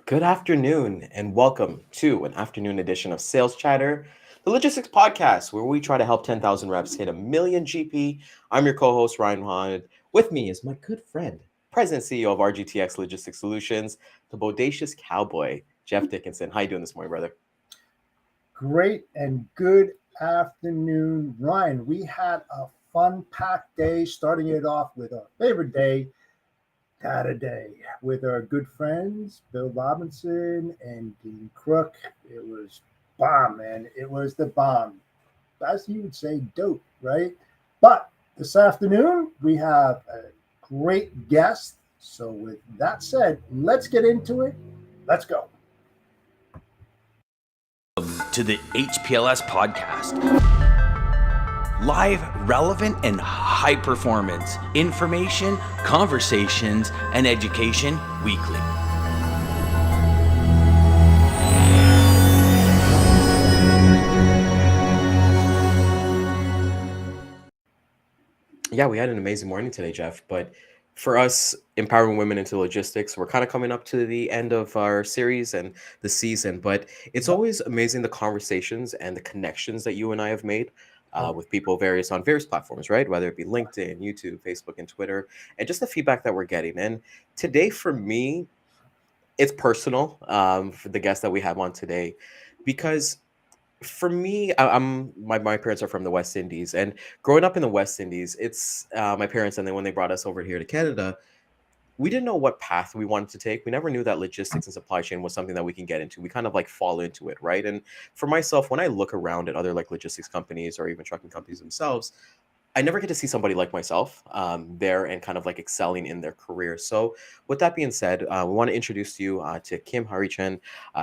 Good afternoon, and welcome to an afternoon edition of Sales Chatter, the logistics podcast where we try to help 10,000 reps hit a million GP. I'm your co host, Ryan Hahn. With me is my good friend, President and CEO of RGTX Logistics Solutions, the bodacious cowboy, Jeff Dickinson. How you doing this morning, brother? Great and good afternoon, Ryan. We had a fun-packed day, starting it off with our favorite day, Data Day, with our good friends, Bill Robinson and Dean Crook. It was bomb, man. It was the bomb. As you would say, dope, right? But this afternoon, we have a great guest. So with that said, let's get into it. Let's go. To the HPLS podcast. Live, relevant, and high performance information, conversations, and education weekly. Yeah, we had an amazing morning today, Jeff. But for us, empowering women into logistics, we're kind of coming up to the end of our series and the season. But it's always amazing the conversations and the connections that you and I have made with people on various platforms, right? Whether it be LinkedIn, YouTube, Facebook, and Twitter, and just the feedback that we're getting. And today, for me, it's personal for the guest that we have on today, because for me, my parents are from the West Indies, and growing up in the West Indies, it's my parents, and then when they brought us over here to Canada, we didn't know what path we wanted to take. We never knew that logistics and supply chain was something that we can get into. We kind of like fall into it, right? And for myself, when I look around at other like logistics companies or even trucking companies themselves, I never get to see somebody like myself there and kind of like excelling in their career. So, with that being said, we want to introduce you to Kim Harrichand.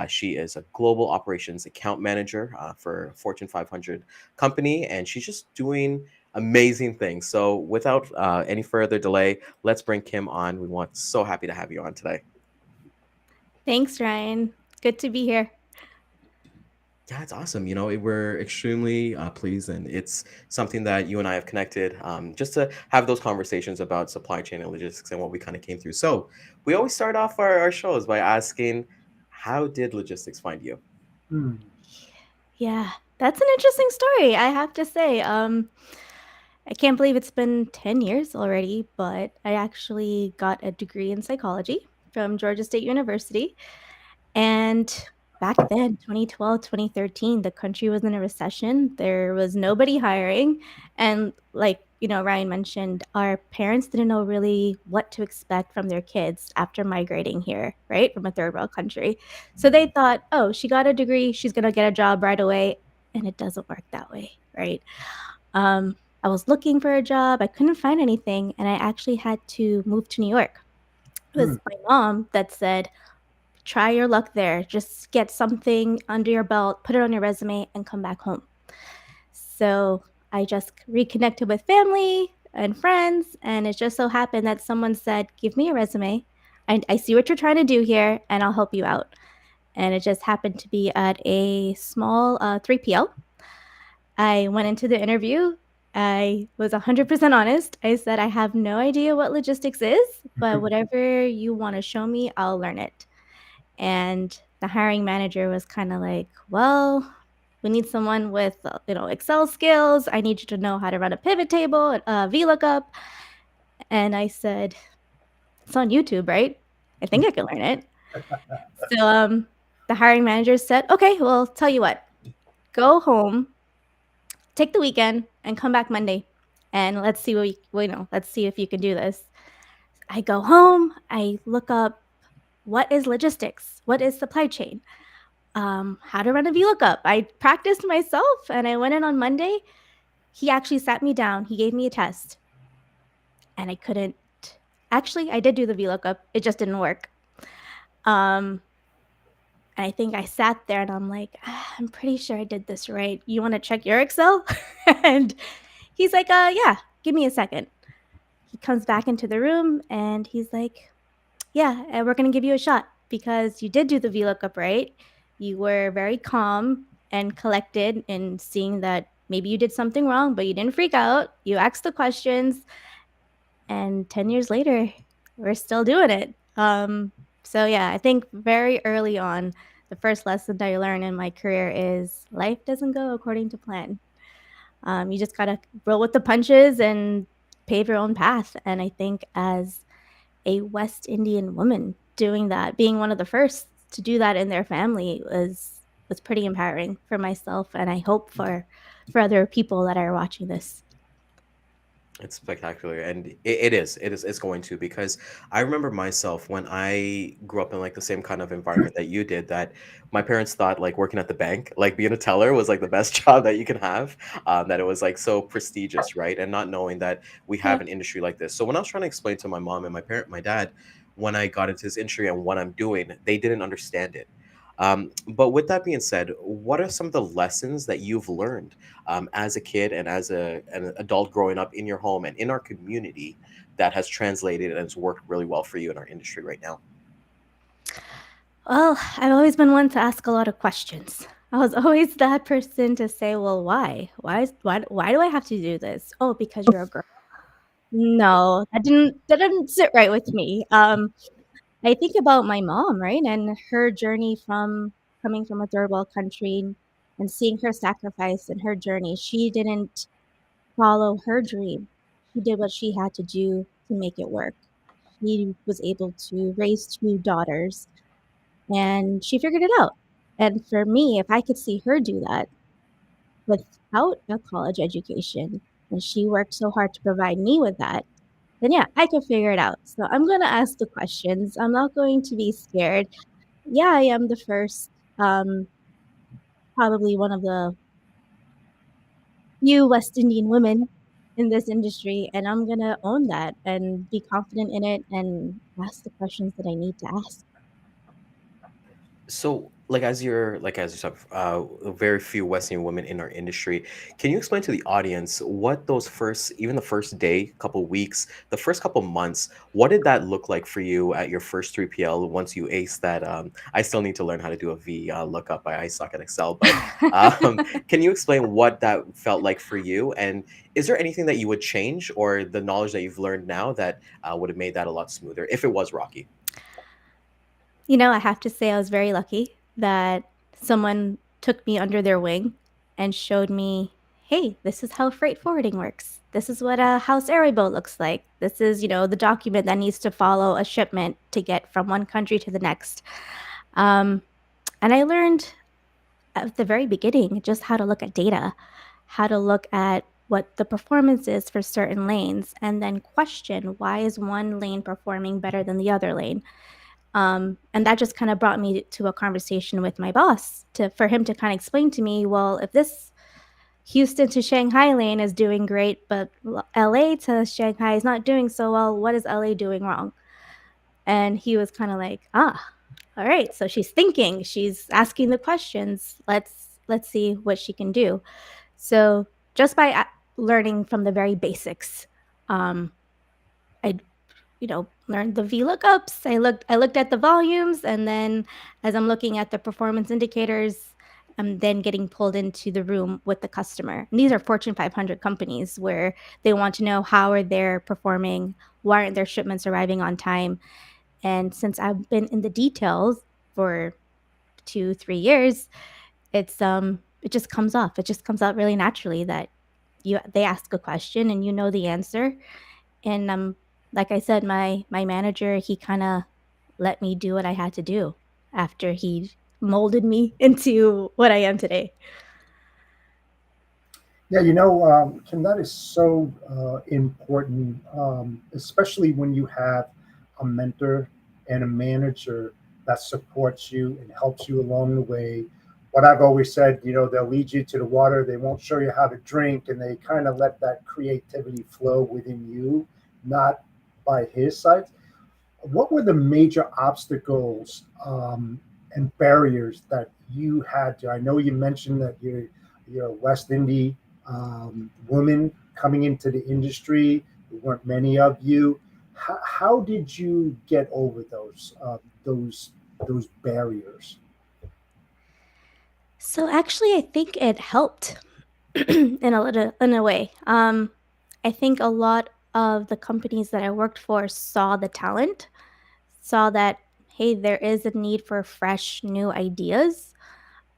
She is a global operations account manager for a Fortune 500 company, and she's just doing amazing things. So, without any further delay, let's bring Kim on. We want so happy to have you on today. Thanks, Ryan. Good to be here. Yeah, it's awesome. We're extremely pleased, and it's something that you and I have connected just to have those conversations about supply chain and logistics and what we kind of came through. So we always start off our shows by asking, how did logistics find you? Yeah, that's an interesting story, I have to say. I can't believe it's been 10 years already, but I actually got a degree in psychology from Georgia State University. And back then, 2012, 2013, the country was in a recession. There was nobody hiring. And like, Ryan mentioned, our parents didn't know really what to expect from their kids after migrating here, right? From a third world country. So they thought, oh, she got a degree, she's going to get a job right away. And it doesn't work that way, right? I was looking for a job. I couldn't find anything. And I actually had to move to New York. It was my mom that said, try your luck there. Just get something under your belt, put it on your resume, and come back home. So I just reconnected with family and friends, and it just so happened that someone said, give me a resume. I see what you're trying to do here, and I'll help you out. And it just happened to be at a small 3PL. I went into the interview. I was 100% honest. I said, I have no idea what logistics is, but whatever you want to show me, I'll learn it. And the hiring manager was kind of like, well, we need someone with, Excel skills. I need you to know how to run a pivot table, VLOOKUP. And I said, it's on YouTube, right? I think I can learn it. So the hiring manager said, okay, well, tell you what, go home, take the weekend, and come back Monday, and let's see let's see if you can do this. I go home, I look up what is logistics, what is supply chain, how to run a VLOOKUP. I practiced myself, and I went in on Monday. He actually sat me down. He gave me a test, and I couldn't. Actually, I did do the VLOOKUP. It just didn't work. And I think I sat there and I'm like, I'm pretty sure I did this right. You want to check your Excel? And he's like, yeah, give me a second. He comes back into the room and he's like, yeah, we're going to give you a shot because you did do the VLOOKUP right. You were very calm and collected in seeing that maybe you did something wrong, but you didn't freak out. You asked the questions. And 10 years later, we're still doing it. So yeah, I think very early on, the first lesson that I learned in my career is life doesn't go according to plan. You just gotta roll with the punches and pave your own path. And I think as a West Indian woman doing that, being one of the first to do that in their family was pretty empowering for myself, and I hope for other people that are watching this. It's spectacular, and it's going to, because I remember myself when I grew up in like the same kind of environment that you did. That my parents thought like working at the bank, like being a teller, was like the best job that you can have. That it was like so prestigious, right? And not knowing that we have Yeah. an industry like this. So when I was trying to explain to my mom and my dad, when I got into this industry and what I'm doing, they didn't understand it. But with that being said, what are some of the lessons that you've learned as a kid and as an adult growing up in your home and in our community that has translated and has worked really well for you in our industry right now? Well, I've always been one to ask a lot of questions. I was always that person to say, "Well, why? Why do I have to do this?" "Oh, because you're a girl." No, that didn't sit right with me. I think about my mom, right, and her journey from coming from a third world country and seeing her sacrifice and her journey. She didn't follow her dream. She did what she had to do to make it work. She was able to raise 2 daughters, and she figured it out. And for me, if I could see her do that without a college education, and she worked so hard to provide me with that, then yeah, I could figure it out. So I'm gonna ask the questions. I'm not going to be scared. Yeah, I am the first, um, probably one of the few West Indian women in this industry, and I'm gonna own that and be confident in it and ask the questions that I need to ask. So, like as you said, very few Western women in our industry. Can you explain to the audience what those first, even the first day, couple weeks, the first couple months, what did that look like for you at your first 3PL once you aced that? I still need to learn how to do a V lookup. I suck at Excel, but can you explain what that felt like for you? And is there anything that you would change, or the knowledge that you've learned now that would have made that a lot smoother if it was rocky? I have to say I was very lucky that someone took me under their wing and showed me, "Hey, this is how freight forwarding works. This is what a house airway boat looks like. This is, the document that needs to follow a shipment to get from one country to the next." Um, and I learned at the very beginning just how to look at data, how to look at what the performance is for certain lanes, and then question, why is one lane performing better than the other lane? And that just kind of brought me to a conversation with my boss for him to kind of explain to me, well, if this Houston to Shanghai lane is doing great, but LA to Shanghai is not doing so well, what is LA doing wrong? And he was kind of like, all right, so she's thinking, she's asking the questions. Let's see what she can do. So just by learning from the very basics, um, I learned the VLOOKUPs. I looked at the volumes, and then as I'm looking at the performance indicators, I'm then getting pulled into the room with the customer. And these are Fortune 500 companies where they want to know how are they performing, why aren't their shipments arriving on time. And since I've been in the details for 2, 3 years, it just comes off. It just comes out really naturally that they ask a question and you know the answer. And like I said, my manager, he kind of let me do what I had to do after he molded me into what I am today. Yeah, Kim, that is so important, especially when you have a mentor and a manager that supports you and helps you along the way. What I've always said, they'll lead you to the water, they won't show you how to drink, and they kind of let that creativity flow within you, not by his side. What were the major obstacles and barriers that you had to? I know you mentioned that you're a West Indian woman coming into the industry. There weren't many of you. How did you get over those those barriers? So actually, I think it helped in a way. I think a lot of the companies that I worked for saw the talent, saw that hey, there is a need for fresh new ideas.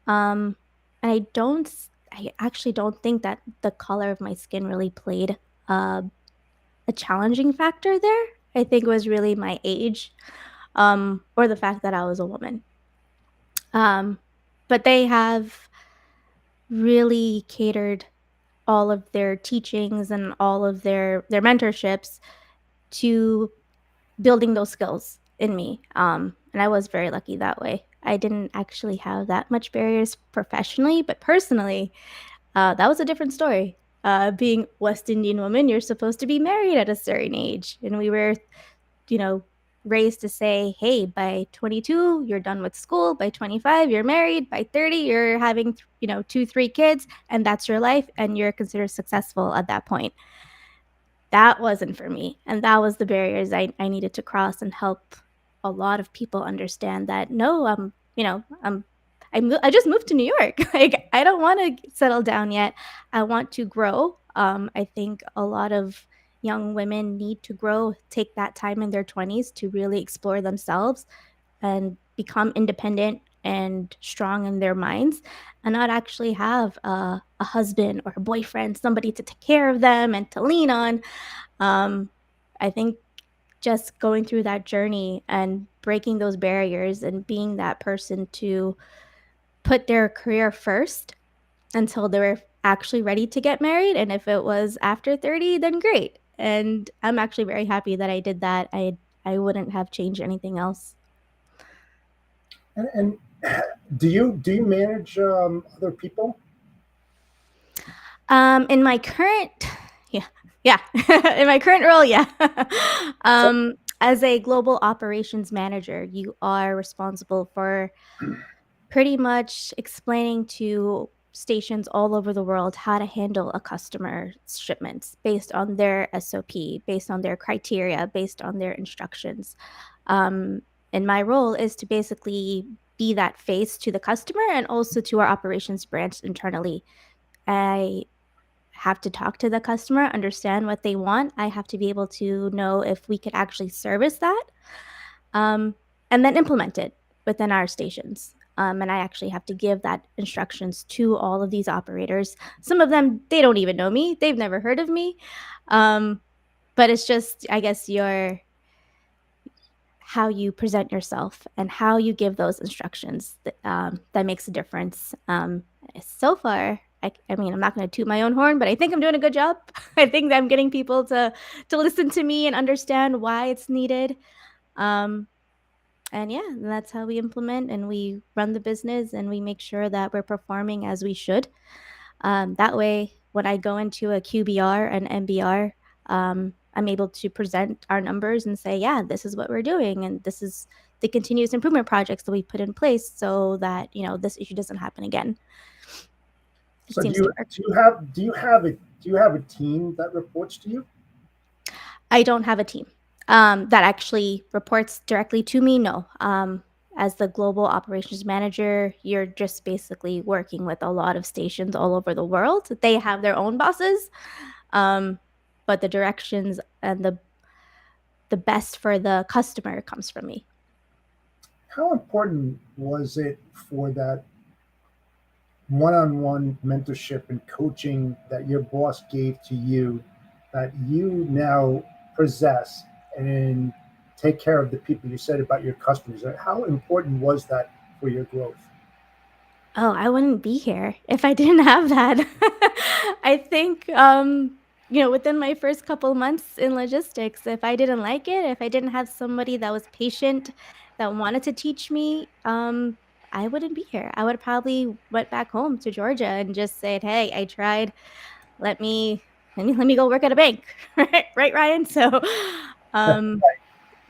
Um, and I actually don't think that the color of my skin really played uh, a challenging factor there. I think it was really my age, or the fact that I was a woman. Um, but they have really catered all of their teachings and all of their mentorships to building those skills in me. And I was very lucky that way. I didn't actually have that much barriers professionally, but personally, that was a different story. Being West Indian woman, you're supposed to be married at a certain age, and we were, you know, raised to say, "Hey, by 22, you're done with school. By 25, you're married. By 30, you're having, 2, 3 kids, and that's your life, and you're considered successful at that point." That wasn't for me, and that was the barriers I needed to cross and help a lot of people understand that, no, I just moved to New York. Like, I don't wanna settle down yet. I want to grow. I think a lot of young women need to grow, take that time in their 20s to really explore themselves and become independent and strong in their minds, and not actually have a husband or a boyfriend, somebody to take care of them and to lean on. um, I think just going through that journey and breaking those barriers and being that person to put their career first until they were actually ready to get married. And if it was after 30, then great. And I'm actually very happy that I did that. I wouldn't have changed anything else. And do you manage other people? In my current yeah, yeah. In my current role, yeah. So, As a global operations manager, you are responsible for pretty much explaining to stations all over the world how to handle a customer's shipments based on their SOP, based on their criteria, based on their instructions. Um, and my role is to basically be that face to the customer and also to our operations branch internally. I have to talk to the customer, understand what they want. I have to be able to know if we could actually service that, um, and then implement it within our stations. And I actually have to give that instructions to all of these operators. Some of them, they don't even know me. They've never heard of me. Um, but it's just, I guess, how you present yourself and how you give those instructions that makes a difference. So far, I mean, I'm not going to toot my own horn, but I think I'm doing a good job. I think I'm getting people to listen to me and understand why it's needed. Um, and yeah, that's how we implement and we run the business and we make sure that we're performing as we should. That way, when I go into a QBR and MBR, I'm able to present our numbers and say, yeah, this is what we're doing. And this is the continuous improvement projects that we put in place so that, this issue doesn't happen again. It so do seems you to work. do you have do you have a do you have a team that reports to you? I don't have a team that actually reports directly to me. No. as the global operations manager, you're just basically working with a lot of stations all over the world. They have their own bosses, um, but the directions and the best for the customer comes from me. How important was it for that one-on-one mentorship and coaching that your boss gave to you that you now possess and take care of the people you said about your customers? How important was that for your growth? Oh, I wouldn't be here if I didn't have that. I think, within my first couple months in logistics, if I didn't like it, if I didn't have somebody that was patient, that wanted to teach me, I wouldn't be here. I would probably went back home to Georgia and just said, "Hey, I tried. Let me go work at a bank." Right, right, Ryan? So, um,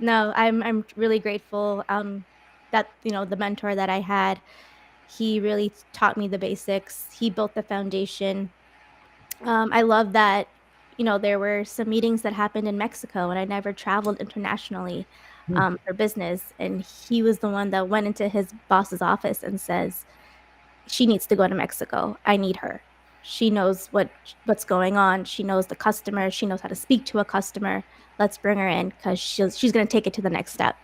no, I'm really grateful, that, the mentor that I had, he really taught me the basics. He built the foundation. I love that, there were some meetings that happened in Mexico, and I never traveled internationally, Hmm, for business, and he was the one that went into his boss's office and says, "She needs to go to Mexico. I need her. She knows what's going on. She knows the customer. She knows how to speak to a customer. Let's bring her in because she's gonna take it to the next step."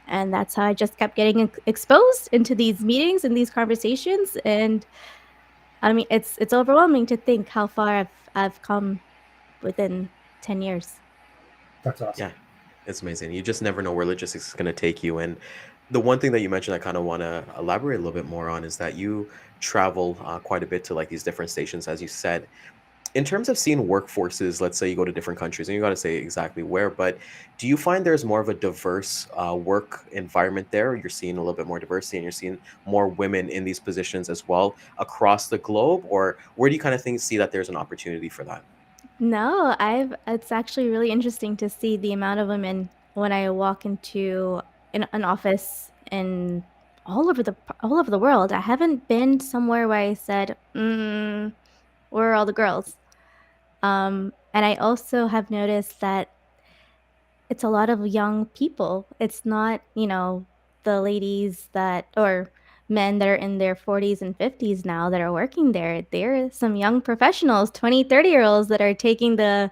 And that's how I just kept getting exposed into these meetings and these conversations, and I mean, it's overwhelming to think how far I've come within 10 years. that's awesome. Yeah, it's amazing. You just never know where logistics is going to take you. And the one thing that you mentioned, I kind of want to elaborate a little bit more on is that you travel quite a bit to like these different stations, as you said. In terms of seeing workforces, let's say you go to different countries, and you got to say exactly where, but do you find there's more of a diverse work environment there? You're seeing a little bit more diversity, and you're seeing more women in these positions as well across the globe, or where do you kind of think see that there's an opportunity for that? No, I've it's actually really interesting to see the amount of women when I walk into an office in all over the world. I haven't been somewhere where I said, where are all the girls?" And I also have noticed that it's a lot of young people. It's not, the ladies that or men that are in their 40s and 50s now that are working there. There are some young professionals, 20, 30-year-olds that are taking the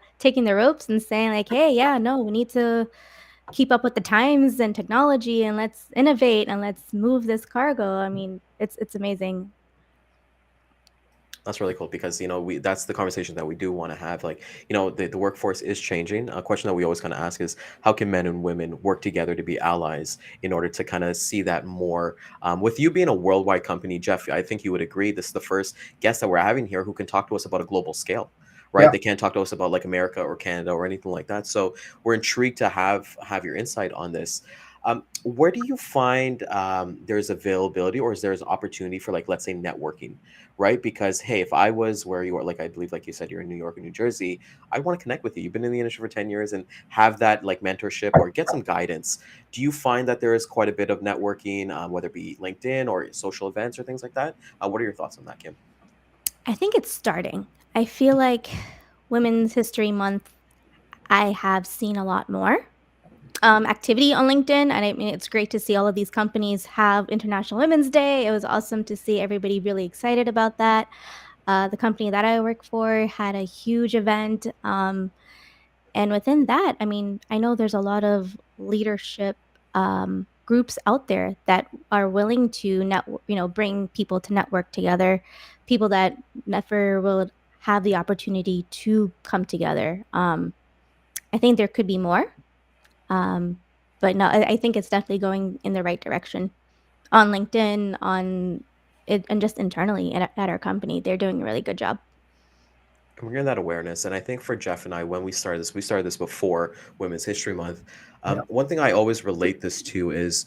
ropes and saying like, "Hey, yeah, no, we need to keep up with the times and technology and let's innovate and let's move this cargo." I mean, it's amazing. That's really cool because we that's the conversation that we do want to have. Like, the workforce is changing. A question that we always kind of ask is how can men and women work together to be allies in order to kind of see that more. With you being a worldwide company, Jeff, I think you would agree this is the first guest that we're having here who can talk to us about a global scale. Right? Yeah, They can't talk to us about like America or Canada or anything like that. So we're intrigued to have your insight on this. Where do you find there's availability or is there an opportunity for like let's say networking, right? Because hey, if I was where you are, like I believe, like you said, you're in New York or New Jersey, I want to connect with you. You've been in the industry for 10 years and have that like mentorship or get some guidance. Do you find that there is quite a bit of networking, whether it be LinkedIn or social events or things like that? What are your thoughts on that, Kim? I think it's starting. I feel like Women's History Month, I have seen a lot more activity on LinkedIn. And I mean, it's great to see all of these companies have International Women's Day. It was awesome to see everybody really excited about that. The company that I work for had a huge event. And within that, I mean, I know there's a lot of leadership groups out there that are willing to bring people to network together, people that never will have the opportunity to come together. I think there could be more, um, but no, I think it's definitely going in the right direction on LinkedIn, on it, and just internally at our company. They're doing a really good job. And we're getting that awareness. And I think for Jeff and I, when we started this before Women's History Month. yeah. One thing I always relate this to is,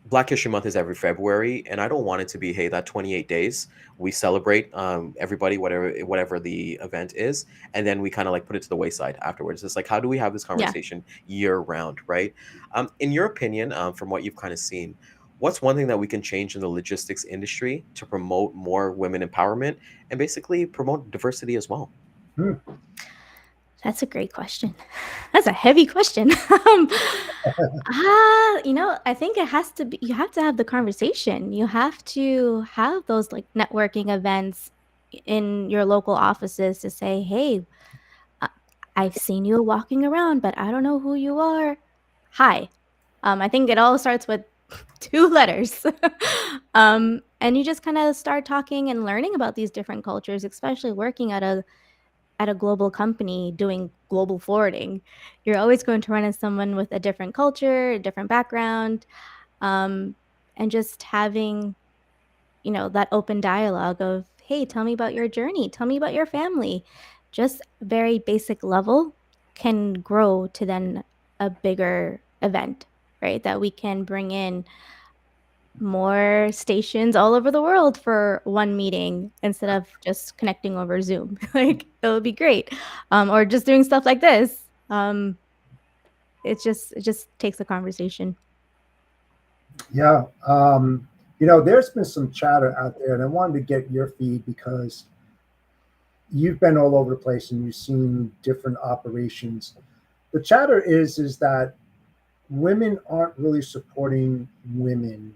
Black History Month is every February, and I don't want it to be, hey, that 28 days we celebrate everybody, whatever the event is, and then we kind of like put it to the wayside afterwards. It's like, how do we have this Yeah. conversation year round, right? In your opinion, from what you've kind of seen, what's one thing that we can change in the logistics industry to promote more women empowerment and basically promote diversity as well? Hmm. That's a great question. That's a heavy question. I think it has to be, you have to have the conversation. You have to have those like networking events in your local offices to say, "Hey, uh, I've seen you walking around, but I don't know who you are. Hi." I think it all starts with 2 letters. And you just kinda start talking and learning about these different cultures, especially working at a global company doing global forwarding. You're always going to run into someone with a different culture, a different background, um, and just having, that open dialogue of, "Hey, tell me about your journey. Tell me about your family." Just very basic level can grow to then a bigger event, right? That we can bring in more stations all over the world for one meeting instead of just connecting over Zoom. Like, it would be great. Or just doing stuff like this. It just takes a conversation. Yeah. There's been some chatter out there, and I wanted to get your feed because you've been all over the place and you've seen different operations. The chatter is that women aren't really supporting women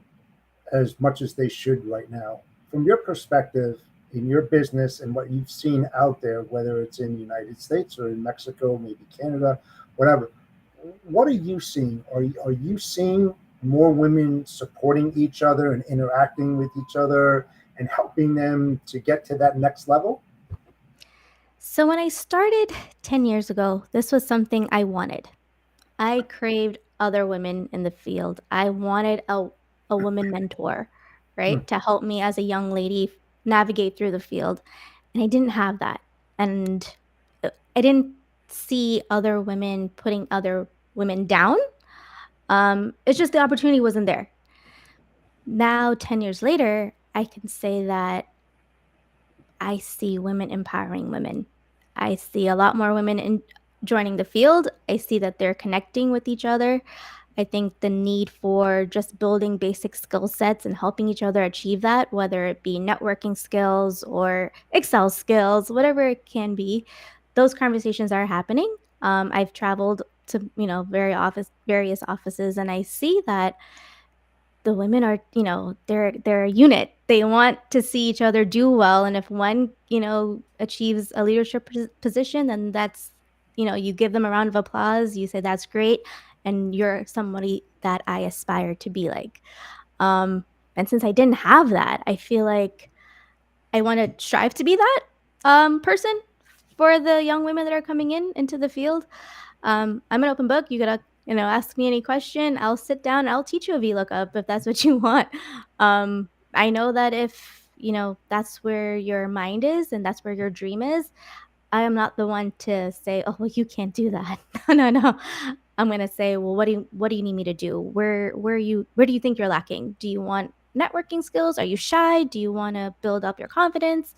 as much as they should right now. From your perspective, in your business and what you've seen out there, whether it's in the United States or in Mexico, maybe Canada, whatever, what are you seeing? Are you seeing more women supporting each other and interacting with each other and helping them to get to that next level? So when I started 10 years ago, this was something I wanted. I craved other women in the field. I wanted a woman mentor, Hmm. right? To help me as a young lady navigate through the field. And I didn't have that. And I didn't see other women putting other women down. It's just the opportunity wasn't there. Now, 10 years later, I can say that I see women empowering women. I see a lot more women in joining the field. I see that they're connecting with each other. I think the need for just building basic skill sets and helping each other achieve that, whether it be networking skills or Excel skills, whatever it can be, those conversations are happening. I've traveled to various offices, and I see that the women are, they're a unit. They want to see each other do well, and if one, achieves a leadership position, then that's, you give them a round of applause, you say, "That's great, and you're somebody that I aspire to be like." Um, and since I didn't have that, I feel like I wanna strive to be that, person for the young women that are coming into the field. I'm an open book. You gotta, ask me any question. I'll sit down. I'll teach you a VLOOKUP if that's what you want. I know that if that's where your mind is and that's where your dream is, I am not the one to say, "Oh, well, you can't do that." No, no, no. I'm gonna say, "Well, what do you need me to do? Where do you think you're lacking? Do you want networking skills? Are you shy? Do you want to build up your confidence?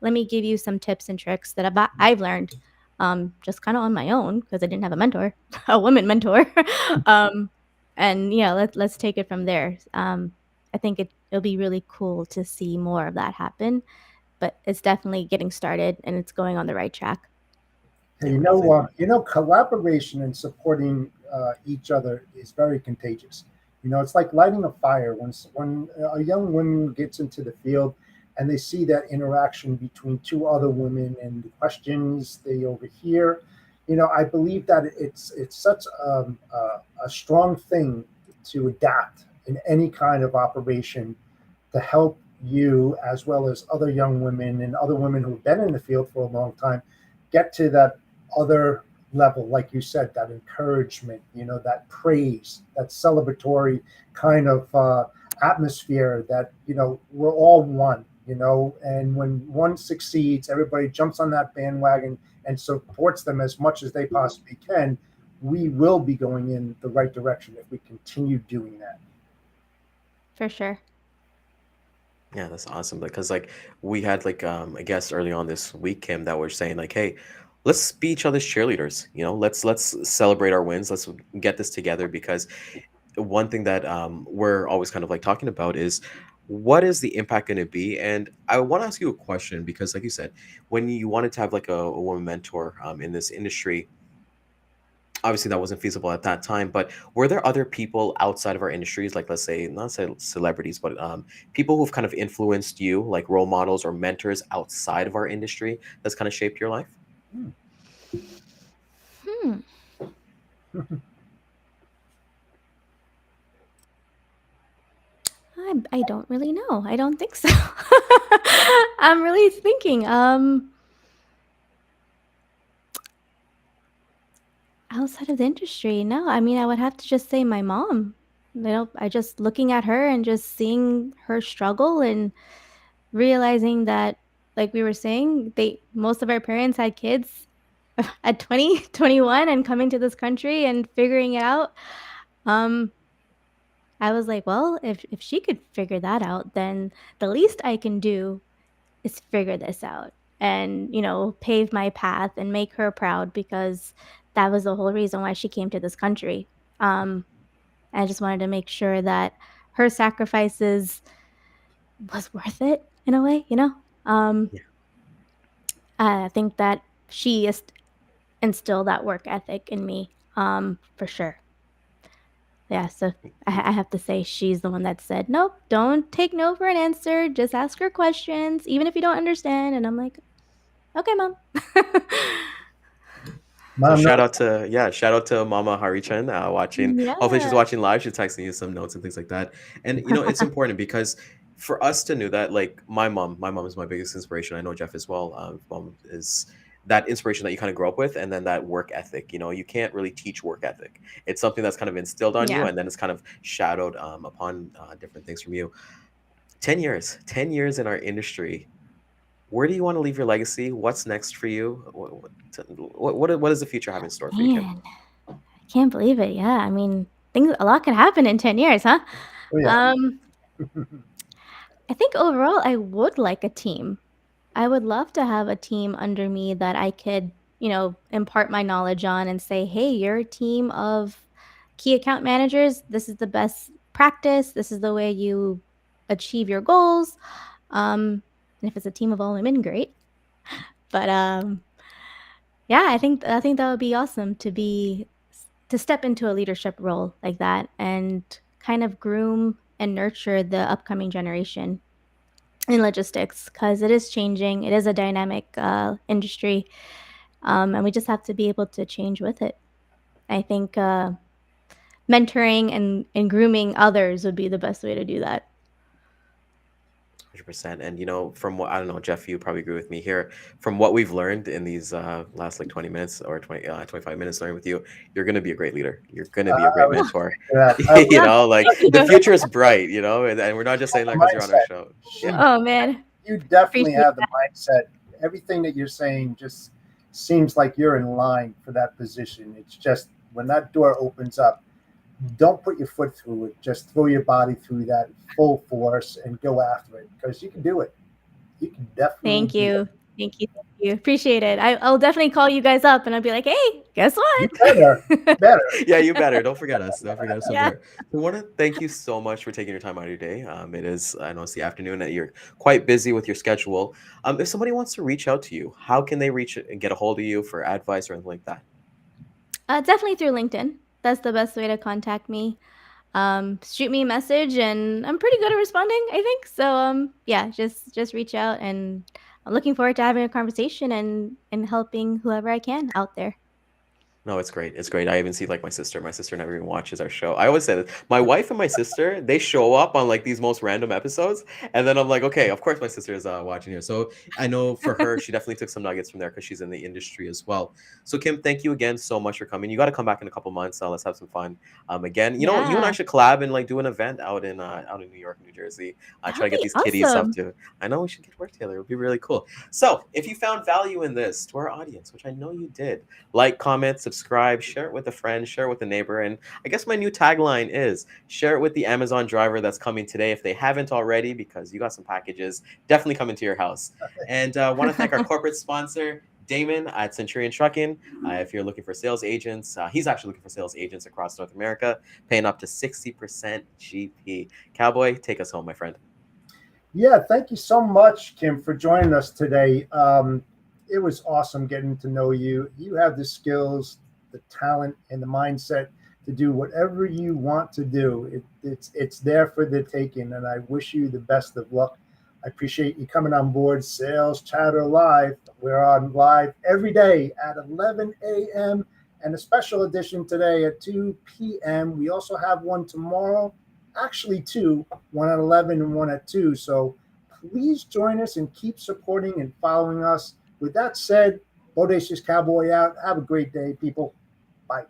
Let me give you some tips and tricks that I've learned, just kind of on my own because I didn't have a mentor, a woman mentor." um, and yeah, let's take it from there. I think it'll be really cool to see more of that happen, but it's definitely getting started and it's going on the right track. Hey, Yeah, love it. collaboration and supporting each other is very contagious. It's like lighting a fire. When a young woman gets into the field and they see that interaction between two other women and the questions they overhear, I believe that it's such a strong thing to adapt in any kind of operation to help you as well as other young women and other women who've been in the field for a long time get to that other level, like you said, that encouragement, that praise, that celebratory kind of atmosphere that, we're all one, and when one succeeds, everybody jumps on that bandwagon and supports them as much as they possibly can. We will be going in the right direction if we continue doing that. For sure. Yeah, that's awesome. Because like we had like I guess early on this week, Kim, that were saying like, hey, let's be each other's cheerleaders. Let's celebrate our wins. Let's get this together because one thing that we're always kind of like talking about is what is the impact going to be? And I want to ask you a question because, like you said, when you wanted to have like a woman mentor in this industry, Obviously that wasn't feasible at that time, but were there other people outside of our industries, like let's say not say celebrities, but people who've kind of influenced you, like role models or mentors outside of our industry, that's kind of shaped your life? Hmm. Hmm. I don't really know. I don't think so. I'm really thinking. Outside of the industry, no. I mean, I would have to just say my mom. I just looking at her and just seeing her struggle and realizing that, like we were saying, they most of our parents had kids at 20, 21, and coming to this country and figuring it out. Um, I was like, well, if she could figure that out, then the least I can do is figure this out and, pave my path and make her proud because that was the whole reason why she came to this country. Um, I just wanted to make sure that her sacrifices was worth it in a way. Um, Yeah, I think that she instilled that work ethic in me, for sure. Yeah, so I have to say she's the one that said, "Nope, don't take no for an answer. Just ask her questions, even if you don't understand." And I'm like, "Okay, mom." so Mom, no, shout out to Mama Harichan watching. Hopefully she's Yeah. watching live. She's texting you some notes and things like that. And it's important because for us to know that, like my mom is my biggest inspiration. I know Jeff as well. Mom is that inspiration that you kind of grow up with, and then that work ethic. You can't really teach work ethic. It's something that's kind of instilled on you, Yeah. and then it's kind of shadowed upon different things from you. 10 years in our industry. Where do you want to leave your legacy? What's next for you? What does the future have in store for you, Kim? Man, I can't believe it. Yeah, I mean, things a lot could happen in 10 years, huh? oh yeah. Um, I think overall I would like a team. I would love to have a team under me that I could, impart my knowledge on and say, "Hey, you're a team of key account managers. This is the best practice. This is the way you achieve your goals." And if it's a team of all women, great. But yeah, I think that would be awesome to step into a leadership role like that and kind of groom and nurture the upcoming generation in logistics because it is changing. It is a dynamic industry, and we just have to be able to change with it. I think mentoring and grooming others would be the best way to do that. 100%. And from what I don't know, Jeff, you probably agree with me here. From what we've learned in these last like 20 minutes or 25 minutes learning with you, you're gonna be a great leader. You're gonna be a I great was mentor. yeah, I was Like Thank the you. future is bright, and we're not just saying the that because you're on our mindset. show. Yeah. She, Oh man, you definitely appreciate have the that. mindset. Everything that you're saying just seems like you're in line for that position. It's just when that door opens up, don't put your foot through it. Just throw your body through that full force and go after it because you can do it. You can definitely Thank do it. you. Thank you. Thank you. Appreciate it. I'll definitely call you guys up and I'll be like, hey, guess You what? better, better. Yeah, you better. Don't forget us. Don't forget us over Yeah. here. So, I want to thank you so much for taking your time out of your day. It is, I know it's the afternoon that you're quite busy with your schedule. If somebody wants to reach out to you, how can they reach and get a hold of you for advice or anything like that? Definitely through LinkedIn. That's the best way to contact me. Shoot me a message and I'm pretty good at responding, I think. So yeah, just reach out and I'm looking forward to having a conversation and helping whoever I can out there. No, it's great. It's great. I even see like my sister. My sister never even watches our show. I always say that my wife and my sister, they show up on like these most random episodes, and then I'm like, okay, of course my sister is watching here. So I know for her, she definitely took some nuggets from there because she's in the industry as well. So Kim, thank you again so much for coming. You got to come back in a couple months. Let's have some fun. Again, you and I Yeah, should collab and like do an event out in New York, New Jersey. that Try would to get be these kitties up awesome. to. I know we should get work together. It would be really cool. So if you found value in this to our audience, which I know you did, like, comment, subscribe, share it with a friend, share it with a neighbor. And I guess my new tagline is share it with the Amazon driver that's coming today if they haven't already, because you got some packages definitely coming to your house. And I want to thank our corporate sponsor, Daman at Centurion Trucking. If you're looking for sales agents, he's actually looking for sales agents across North America, paying up to 60% GP. Cowboy, take us home, my friend. Yeah, thank you so much, Kim, for joining us today. It was awesome getting to know you. You have the skills the talent and the mindset to do whatever you want to do. It's there for the taking, and I wish you the best of luck. I appreciate you coming on board Sales Chatter Live. We're on live every day at 11 a.m. and a special edition today at 2 p.m. We also have one tomorrow, actually two, one at 11 and one at 2. So please join us and keep supporting and following us. With that said, Bodacious Cowboy out. Have a great day, people. Bye.